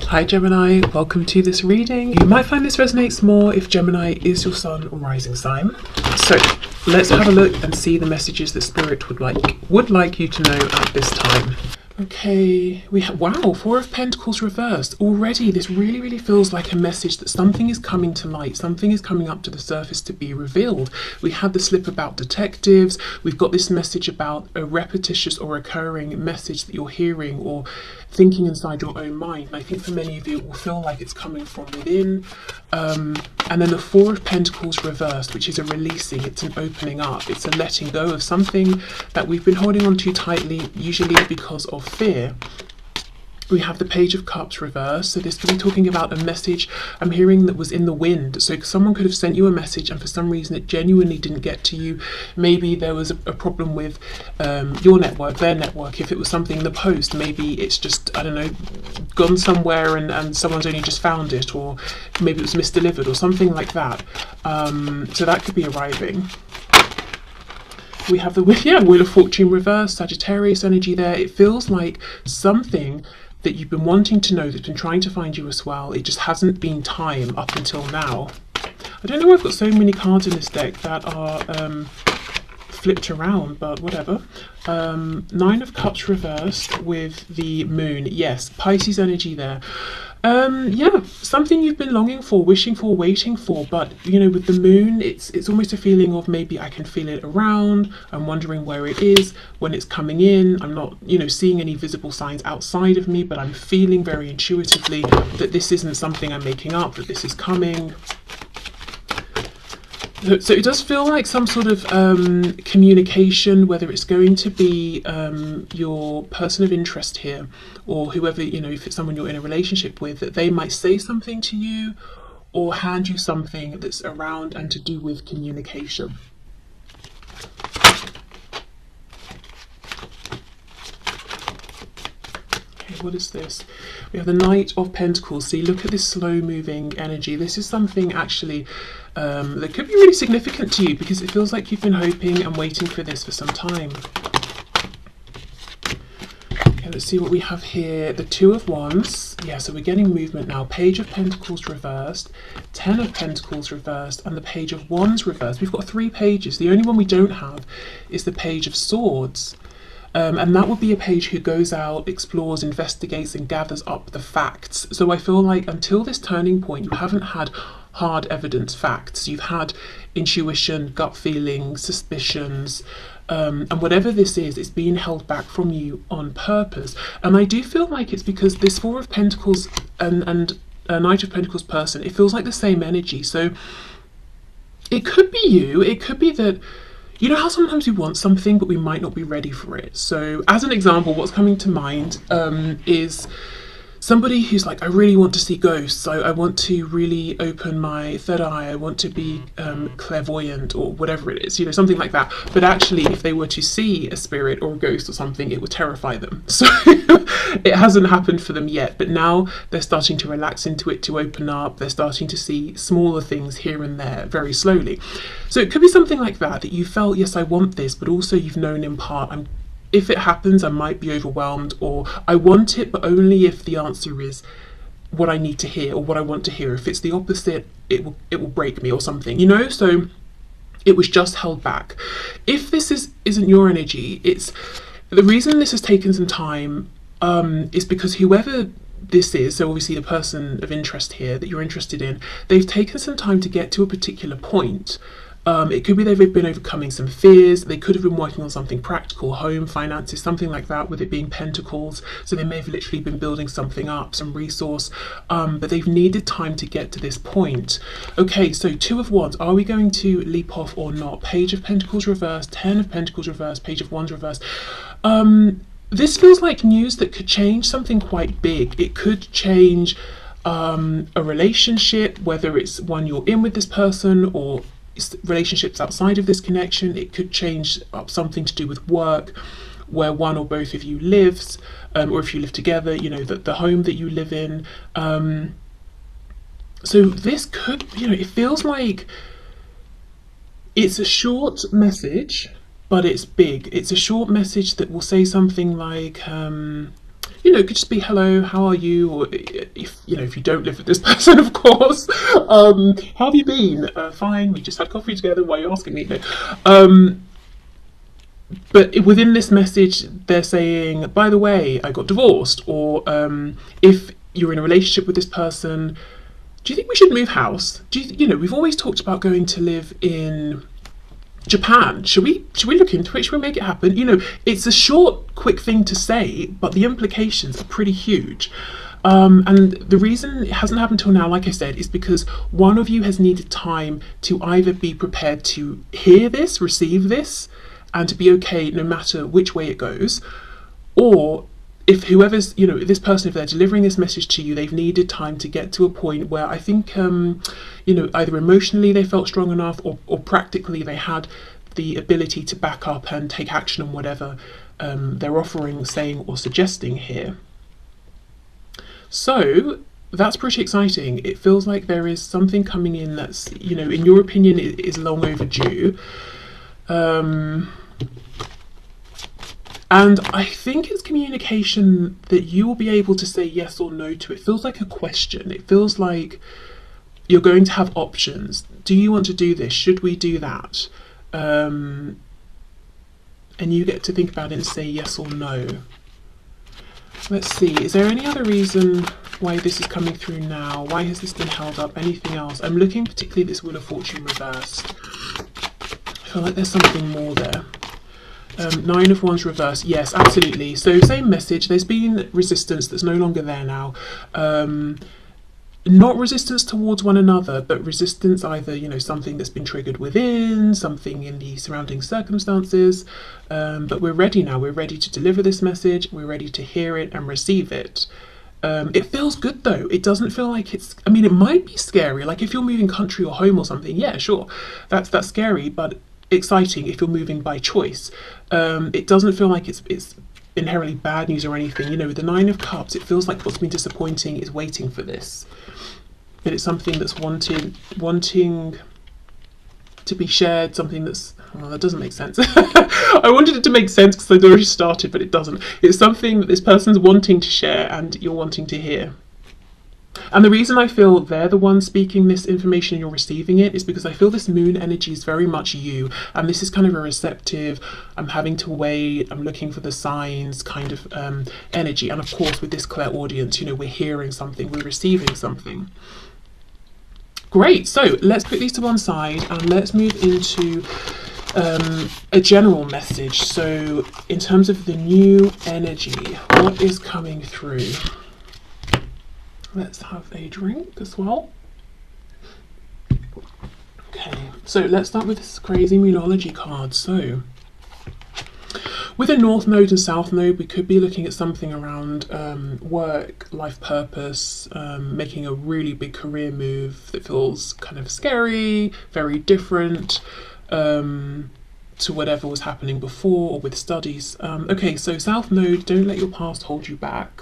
Hi Gemini, welcome to this reading. You might find this resonates more if Gemini is your sun or rising sign. So let's have a look and see the messages that Spirit would like you to know at this time. Okay, we have, wow, Four of Pentacles reversed. Already this really feels like a message that something is coming to light, something is coming up to the surface to be revealed. We had the slip about detectives, we've got this message about a repetitious or recurring message that you're hearing or thinking inside your own mind. And I think for many of you it will feel like it's coming from within. And then the Four of Pentacles reversed, which is a releasing, it's an opening up, it's a letting go of something that we've been holding on to tightly, usually because of fear. We have the Page of Cups reversed, so this could be talking about a message I'm hearing that was in the wind. So someone could have sent you a message and for some reason it genuinely didn't get to you. Maybe there was a problem with your network, their network. If it was something in the post, maybe it's just, I don't know, gone somewhere and someone's only just found it, or maybe it was misdelivered or something like that. So that could be arriving. We have the Wheel of Fortune reversed, Sagittarius energy there. It feels like something that you've been wanting to know, that's been trying to find you as well. It just hasn't been time up until now. I don't know why I've got so many cards in this deck that are flipped around, but whatever. Nine of Cups reversed with the Moon. Yes, Pisces energy there. Yeah, something you've been longing for, wishing for, waiting for, but you know, with the Moon, it's almost a feeling of maybe I can feel it around, I'm wondering where it is when it's coming in. I'm not, you know, seeing any visible signs outside of me, but I'm feeling very intuitively that this isn't something I'm making up, that this is coming. So it does feel like some sort of communication, whether it's going to be your person of interest here or whoever, you know, if it's someone you're in a relationship with, that they might say something to you or hand you something that's around and to do with communication. Okay, what is this? We have the Knight of Pentacles. See, look at this slow moving energy. This is something actually that could be really significant to you because it feels like you've been hoping and waiting for this for some time. Okay, let's see what we have here. The Two of Wands. Yeah, so we're getting movement now. Page of Pentacles reversed, Ten of Pentacles reversed, and the Page of Wands reversed. We've got 3 pages. The only one we don't have is the Page of Swords. And that would be a page who goes out, explores, investigates, and gathers up the facts. So I feel like until this turning point, you haven't had hard evidence facts. You've had intuition, gut feelings, suspicions, and whatever this is, it's being held back from you on purpose. And I do feel like it's because this Four of Pentacles and Knight of Pentacles person, it feels like the same energy. So it could be you, it could be that, you know how sometimes we want something but we might not be ready for it. So as an example, what's coming to mind is somebody who's like, I really want to see ghosts, I want to really open my third eye, I want to be clairvoyant or whatever it is, you know, something like that. But actually, if they were to see a spirit or a ghost or something, it would terrify them. So it hasn't happened for them yet, but now they're starting to relax into it, to open up. They're starting to see smaller things here and there very slowly. So it could be something like that, that you felt, yes, I want this, but also you've known in part, if it happens, I might be overwhelmed, or I want it, but only if the answer is what I need to hear or what I want to hear. If it's the opposite, it will break me or something, you know? So it was just held back. If this isn't your energy, it's the reason this has taken some time is because whoever this is, so obviously the person of interest here that you're interested in, they've taken some time to get to a particular point. It could be they've been overcoming some fears. They could have been working on something practical, home, finances, something like that, with it being Pentacles. So they may have literally been building something up, some resource, but they've needed time to get to this point. Okay, so Two of Wands. Are we going to leap off or not? Page of Pentacles reversed, Ten of Pentacles reversed, Page of Wands reversed. This feels like news that could change something quite big. It could change a relationship, whether it's one you're in with this person or relationships outside of this connection. It could change up something to do with work, where one or both of you lives, or if you live together, you know, the home that you live in. So this could, you know, it feels like it's a short message, but it's big. It's a short message that will say something like, you know, it could just be hello, how are you, or if you know, if you don't live with this person, of course. How have you been? Fine, we just had coffee together. Why are you asking me? But within this message, they're saying, by the way, I got divorced. Or if you're in a relationship with this person, do you think we should move house? You know, we've always talked about going to live in Japan. Should we look into it? Should we make it happen? You know, it's a short, quick thing to say, but the implications are pretty huge. And the reason it hasn't happened till now, like I said, is because one of you has needed time to either be prepared to hear this, receive this, and to be okay no matter which way it goes, or if whoever's, you know, this person, if they're delivering this message to you, they've needed time to get to a point where I think, you know, either emotionally they felt strong enough, or practically they had the ability to back up and take action on whatever they're offering, saying, or suggesting here. So that's pretty exciting. It feels like there is something coming in that's, you know, in your opinion, is long overdue. And I think it's communication that you will be able to say yes or no to. It feels like a question. It feels like you're going to have options. Do you want to do this? Should we do that? And you get to think about it and say yes or no. Let's see, is there any other reason why this is coming through now? Why has this been held up? Anything else? I'm looking particularly at this Wheel of Fortune reversed. I feel like there's something more there. Nine of Wands reversed. Yes, absolutely. So same message. There's been resistance that's no longer there now. Not resistance towards one another, but resistance either, you know, something that's been triggered within, something in the surrounding circumstances. But we're ready now. We're ready to deliver this message. We're ready to hear it and receive it. It feels good though. It doesn't feel like it's, I mean, it might be scary. Like if you're moving country or home or something, yeah, sure. That's scary, but exciting if you're moving by choice. It doesn't feel like it's inherently bad news or anything. You know, with the Nine of Cups, it feels like what's been disappointing is waiting for this. But it's something that's wanting to be shared, something that's, well, that doesn't make sense. I wanted it to make sense because I'd already started, but it doesn't. It's something that this person's wanting to share and you're wanting to hear. And the reason I feel they're the ones speaking this information and you're receiving it is because I feel this moon energy is very much you. And this is kind of a receptive, I'm having to wait, I'm looking for the signs kind of energy. And of course, with this clairaudience, you know, we're hearing something, we're receiving something. Great, so let's put these to one side and let's move into a general message. So in terms of the new energy, what is coming through? Let's have a drink as well. Okay, so let's start with this crazy Moonology card. So with a North Node and South Node, we could be looking at something around work, life purpose, making a really big career move that feels kind of scary, very different to whatever was happening before or with studies. Okay, so South Node, don't let your past hold you back.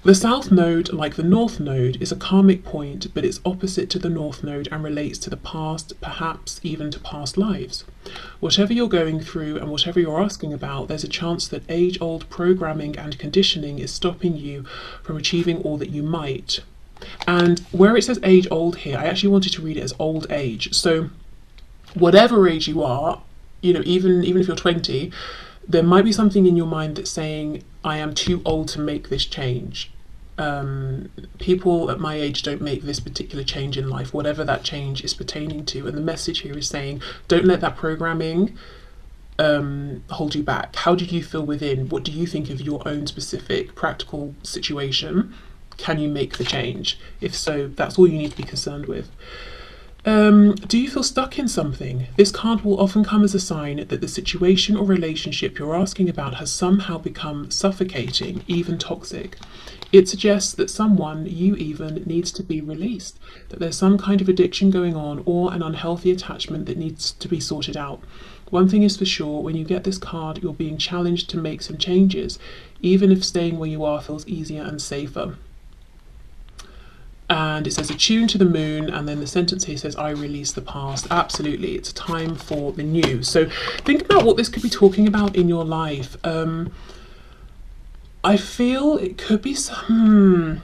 The South Node, like the North Node, is a karmic point, but it's opposite to the North Node and relates to the past, perhaps even to past lives. Whatever you're going through and whatever you're asking about, there's a chance that age-old programming and conditioning is stopping you from achieving all that you might. And where it says age-old here, I actually wanted to read it as old age. So whatever age you are, you know, even if you're 20, there might be something in your mind that's saying, I am too old to make this change. People at my age don't make this particular change in life, whatever that change is pertaining to. And the message here is saying, don't let that programming hold you back. How do you feel within? What do you think of your own specific practical situation? Can you make the change? If so, that's all you need to be concerned with. Do you feel stuck in something? This card will often come as a sign that the situation or relationship you're asking about has somehow become suffocating, even toxic. It suggests that someone, you even, needs to be released, that there's some kind of addiction going on or an unhealthy attachment that needs to be sorted out. One thing is for sure, when you get this card, you're being challenged to make some changes, even if staying where you are feels easier and safer. And it says attune to the moon, and then the sentence here says I release the past. Absolutely, it's a time for the new. So think about what this could be talking about in your life. I feel it could be some.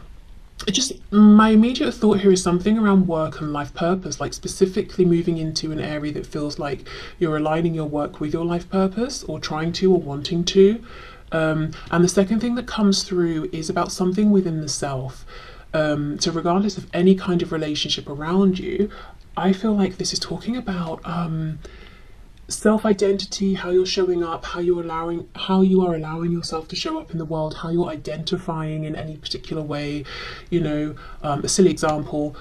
It just my immediate thought here is something around work and life purpose, like specifically moving into an area that feels like you're aligning your work with your life purpose, or trying to, or wanting to. And the second thing that comes through is about something within the self. So regardless of any kind of relationship around you, I feel like this is talking about self-identity, how you're showing up, how you are allowing yourself to show up in the world, how you're identifying in any particular way. A silly example,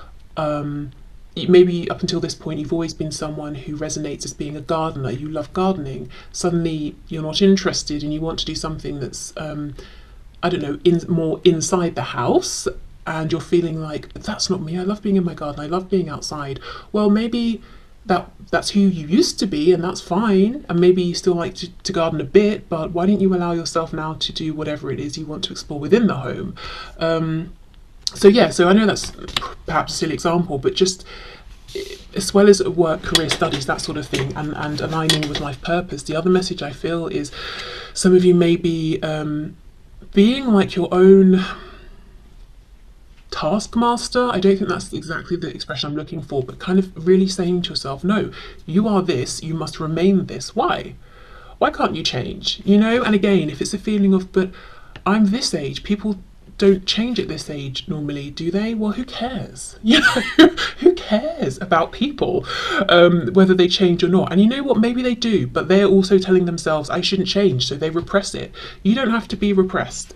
maybe up until this point you've always been someone who resonates as being a gardener, you love gardening. Suddenly you're not interested and you want to do something that's I don't know, more inside the house, and you're feeling like, but that's not me, I love being in my garden, I love being outside. Well, maybe that's who you used to be, and that's fine, and maybe you still like to garden a bit, but why don't you allow yourself now to do whatever it is you want to explore within the home. So I know that's perhaps a silly example, but just as well as work, career, studies, that sort of thing, and aligning with life purpose, the other message I feel is some of you may be being like your own taskmaster. I don't think that's exactly the expression I'm looking for, but kind of really saying to yourself, no, you are this, you must remain this. Why can't you change? And again, if it's a feeling of, but I'm this age, people don't change at this age normally, do they? Well, who cares? Who cares about people, whether they change or not? And you know what, maybe they do, but they're also telling themselves I shouldn't change, so they repress it. You don't have to be repressed.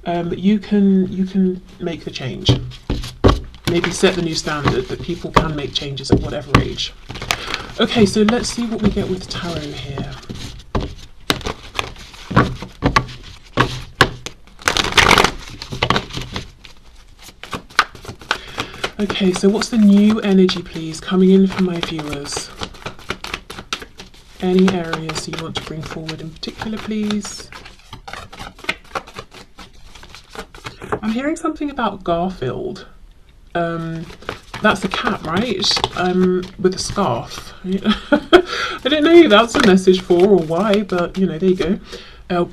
You can make the change. Maybe set the new standard that people can make changes at whatever age. Okay, so let's see what we get with tarot here. Okay, so what's the new energy, please, coming in for my viewers? Any areas you want to bring forward in particular, please? I'm hearing something about Garfield. That's a cat, right? With a scarf. I don't know who that's a message for or why, but there you go.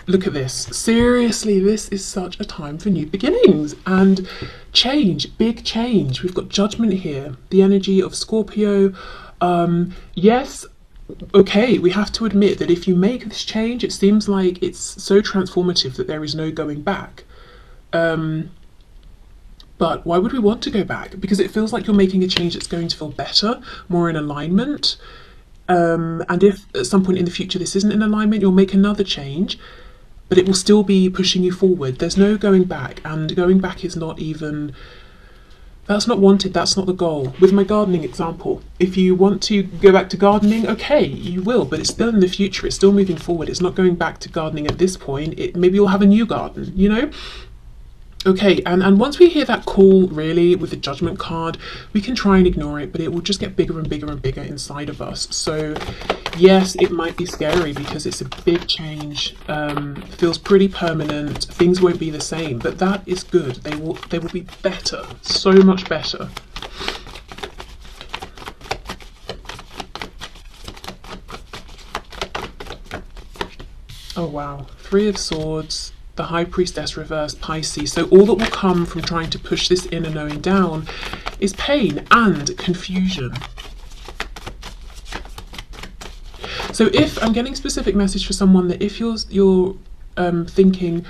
Look at this. Seriously, this is such a time for new beginnings and change, big change. We've got judgment here, the energy of Scorpio. Yes, okay, we have to admit that if you make this change, it seems like it's so transformative that there is no going back. But why would we want to go back? Because it feels like you're making a change that's going to feel better, more in alignment. And if at some point in the future this isn't in alignment, you'll make another change, but it will still be pushing you forward. There's no going back, and going back is not even, that's not wanted, that's not the goal. With my gardening example, if you want to go back to gardening, okay, you will, but it's still in the future, it's still moving forward, it's not going back to gardening at this point. Maybe you'll have a new garden, Okay, and once we hear that call, really, with the judgment card, we can try and ignore it, but it will just get bigger and bigger and bigger inside of us. So yes, it might be scary because it's a big change, feels pretty permanent, things won't be the same, but that is good. They will be better, so much better. Oh wow, Three of Swords, the High Priestess reversed, Pisces. So all that will come from trying to push this inner knowing down is pain and confusion. So if I'm getting a specific message for someone, that if you're thinking,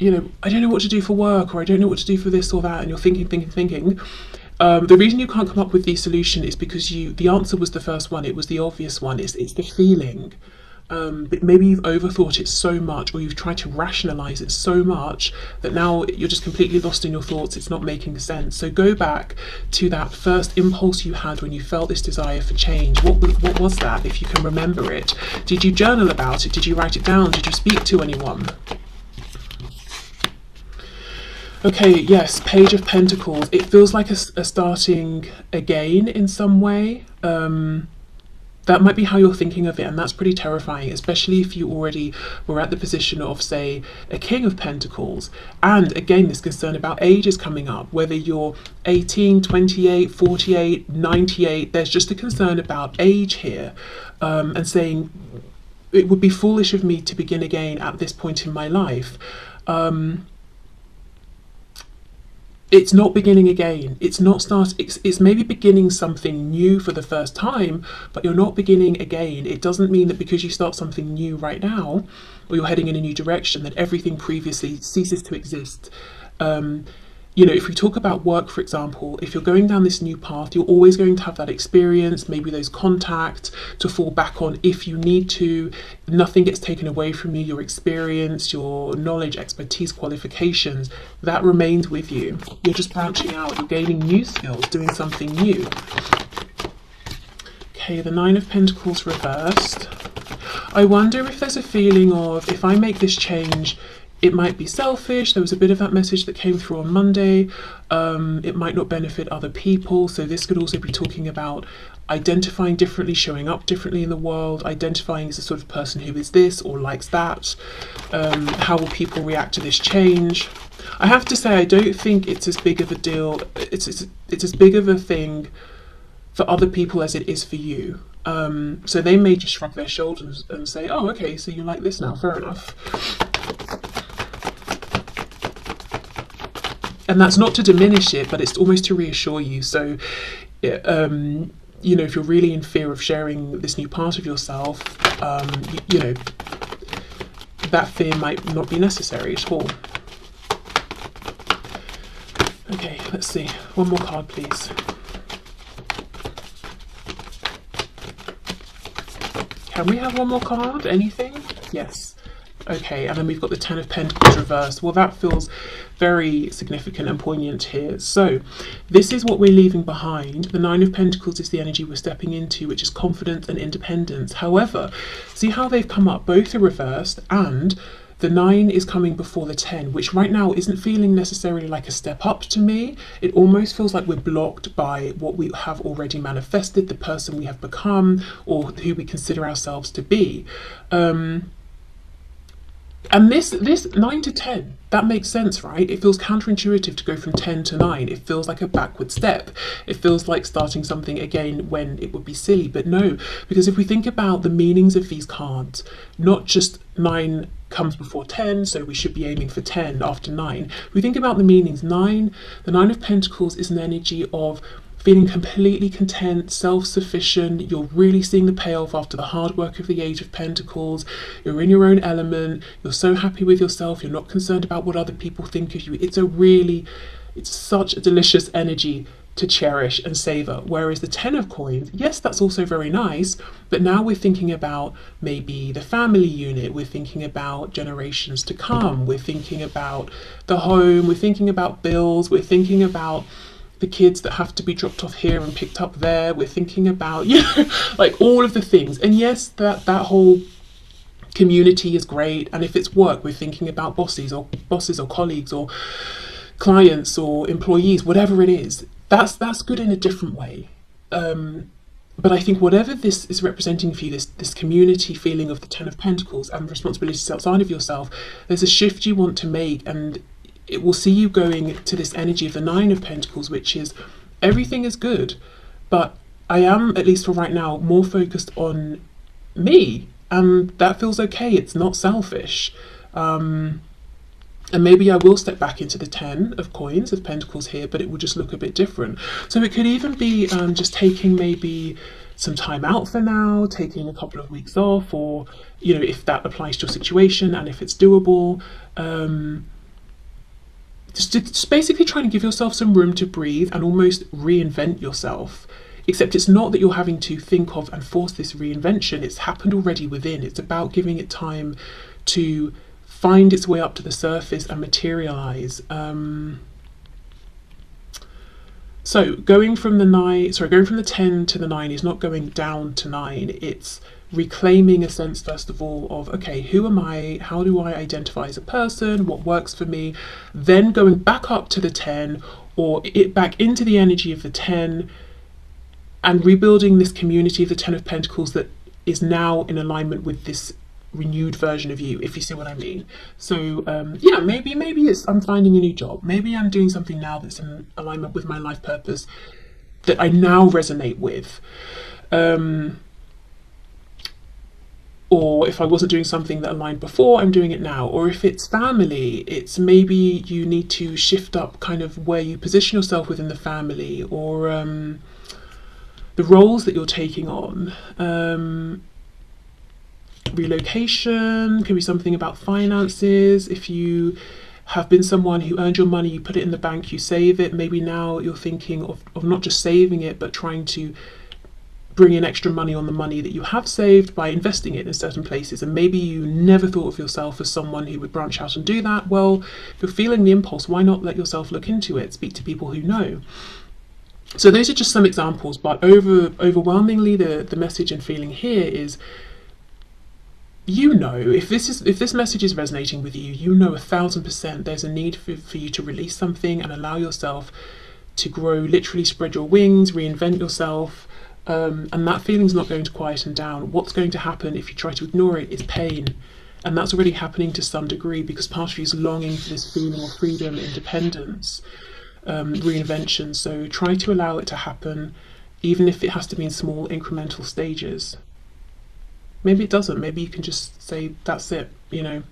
I don't know what to do for work, or I don't know what to do for this or that, and you're thinking, the reason you can't come up with the solution is because the answer was the first one, it was the obvious one, it's the feeling. But maybe you've overthought it so much, or you've tried to rationalize it so much that now you're just completely lost in your thoughts, it's not making sense. So go back to that first impulse you had when you felt this desire for change. What was that, if you can remember it? Did you journal about it? Did you write it down? Did you speak to anyone? Okay, yes, Page of Pentacles. It feels like a starting again in some way. That might be how you're thinking of it, and that's pretty terrifying, especially if you already were at the position of, say, a King of Pentacles. And again, this concern about age is coming up, whether you're 18, 28, 48, 98, there's just a concern about age here, and saying, it would be foolish of me to begin again at this point in my life. It's not beginning again. It's not start. It's maybe beginning something new for the first time, but you're not beginning again. It doesn't mean that because you start something new right now, or you're heading in a new direction, that everything previously ceases to exist. You know, if we talk about work, for example, if you're going down this new path, you're always going to have that experience, maybe those contacts to fall back on if you need to. Nothing gets taken away from you. Your experience, your knowledge, expertise, qualifications, that remains with you. You're just branching out, you're gaining new skills, doing something new. Okay, the Nine of Pentacles reversed. I wonder if there's a feeling of, if I make this change, it might be selfish. There was a bit of that message that came through on Monday. It might not benefit other people. So this could also be talking about identifying differently, showing up differently in the world, identifying as a sort of person who is this or likes that. How will people react to this change? I have to say, I don't think it's as big of a deal. It's as big of a thing for other people as it is for you. So they may just shrug their shoulders and say, oh, okay, so you like this now, fair enough. And that's not to diminish it, but it's almost to reassure you. So, you know, if you're really in fear of sharing this new part of yourself, you know, that fear might not be necessary at all. Okay, let's see. One more card, please. Can we have one more card? Anything? Yes. Okay, and then we've got the Ten of Pentacles reversed. Well, that feels very significant and poignant here. So this is what we're leaving behind. The Nine of Pentacles is the energy we're stepping into, which is confidence and independence. However, see how they've come up? Both are reversed, and the 9 is coming before the 10, which right now isn't feeling necessarily like a step up to me. It almost feels like we're blocked by what we have already manifested, the person we have become, or who we consider ourselves to be. And this 9 to 10, that makes sense, right? It feels counterintuitive to go from 10 to 9. It feels like a backward step. It feels like starting something again when it would be silly. But no, because if we think about the meanings of these cards, not just 9 comes before 10, so we should be aiming for 10 after 9. If we think about the meanings, the 9 of Pentacles is an energy of feeling completely content, self-sufficient. You're really seeing the payoff after the hard work of the Eight of Pentacles. You're in your own element. You're so happy with yourself. You're not concerned about what other people think of you. It's such a delicious energy to cherish and savor. Whereas the 10 of Coins, yes, that's also very nice, but now we're thinking about maybe the family unit. We're thinking about generations to come. We're thinking about the home. We're thinking about bills. We're thinking about the kids that have to be dropped off here and picked up there. We're thinking about, you know, like all of the things. And yes, that whole community is great. And if it's work, we're thinking about bosses or colleagues or clients or employees, whatever it is. That's good in a different way. But I think whatever this is representing for you, this community feeling of the 10 of Pentacles and responsibilities outside of yourself, there's a shift you want to make, and it will see you going to this energy of the 9 of Pentacles, which is everything is good, but I am, at least for right now, more focused on me, and that feels okay. It's not selfish. And maybe I will step back into the 10 of Coins, of Pentacles here, but it will just look a bit different. So it could even be just taking maybe some time out for now, taking a couple of weeks off, or, you know, if that applies to your situation and if it's doable. Just basically trying to give yourself some room to breathe and almost reinvent yourself. Except it's not that you're having to think of and force this reinvention. It's happened already within. It's about giving it time to find its way up to the surface and materialize. So going from the 10 to the 9 is not going down to 9. It's reclaiming a sense, first of all, of, okay, who am I? How do I identify as a person? What works for me? Then going back up to the 10, or back into the energy of the 10, and rebuilding this community of the 10 of Pentacles that is now in alignment with this renewed version of you, if you see what I mean. So yeah, maybe it's I'm finding a new job. Maybe I'm doing something now that's in alignment with my life purpose that I now resonate with. Or if I wasn't doing something that aligned before, I'm doing it now. Or if it's family, it's maybe you need to shift up kind of where you position yourself within the family, or the roles that you're taking on. Relocation can be something about finances. If you have been someone who earned your money, you put it in the bank, you save it, maybe now you're thinking of not just saving it, but trying to bring in extra money on the money that you have saved by investing it in certain places. And maybe you never thought of yourself as someone who would branch out and do that. Well, if you're feeling the impulse, why not let yourself look into it, speak to people who know. So those are just some examples, but overwhelmingly the message and feeling here is, you know, if this message is resonating with you, you know 1000% there's a need for you to release something and allow yourself to grow, literally spread your wings, reinvent yourself. And that feeling's not going to quieten down. What's going to happen if you try to ignore it is pain. And that's already happening to some degree, because part of you is longing for this feeling of freedom, independence, reinvention. So try to allow it to happen, even if it has to be in small incremental stages. Maybe it doesn't. Maybe you can just say, that's it, you know.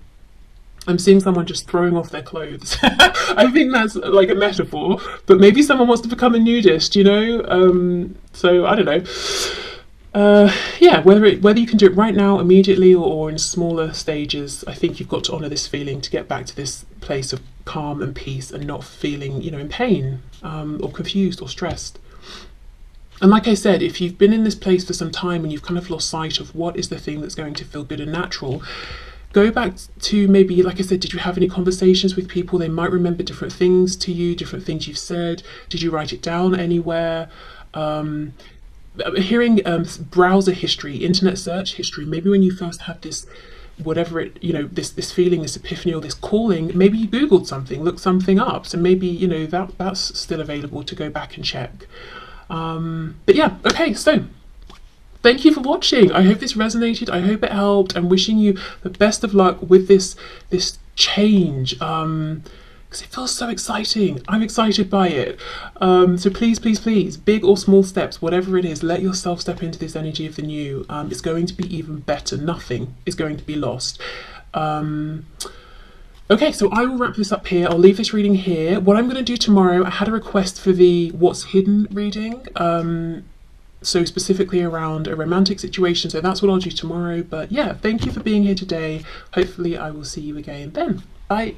I'm seeing someone just throwing off their clothes. I think that's like a metaphor, but maybe someone wants to become a nudist, you know? So I don't know. Yeah, whether you can do it right now, immediately, or in smaller stages, I think you've got to honour this feeling to get back to this place of calm and peace and not feeling, you know, in pain, or confused or stressed. And like I said, if you've been in this place for some time and you've kind of lost sight of what is the thing that's going to feel good and natural, go back to maybe, like I said, did you have any conversations with people? They might remember different things to you, different things you've said. Did you write it down anywhere? Hearing browser history, internet search history, maybe when you first had this, whatever it, you know, this feeling, this epiphany or this calling, maybe you Googled something, looked something up. So maybe, you know, that's still available to go back and check. But yeah, okay, so thank you for watching. I hope this resonated. I hope it helped. I'm wishing you the best of luck with this change, because it feels so exciting. I'm excited by it. So please, please, please, big or small steps, whatever it is, let yourself step into this energy of the new. It's going to be even better. Nothing is going to be lost. Okay, so I will wrap this up here. I'll leave this reading here. What I'm going to do tomorrow, I had a request for the What's Hidden reading. So specifically around a romantic situation. So that's what I'll do tomorrow. But yeah, thank you for being here today. Hopefully I will see you again then. Bye.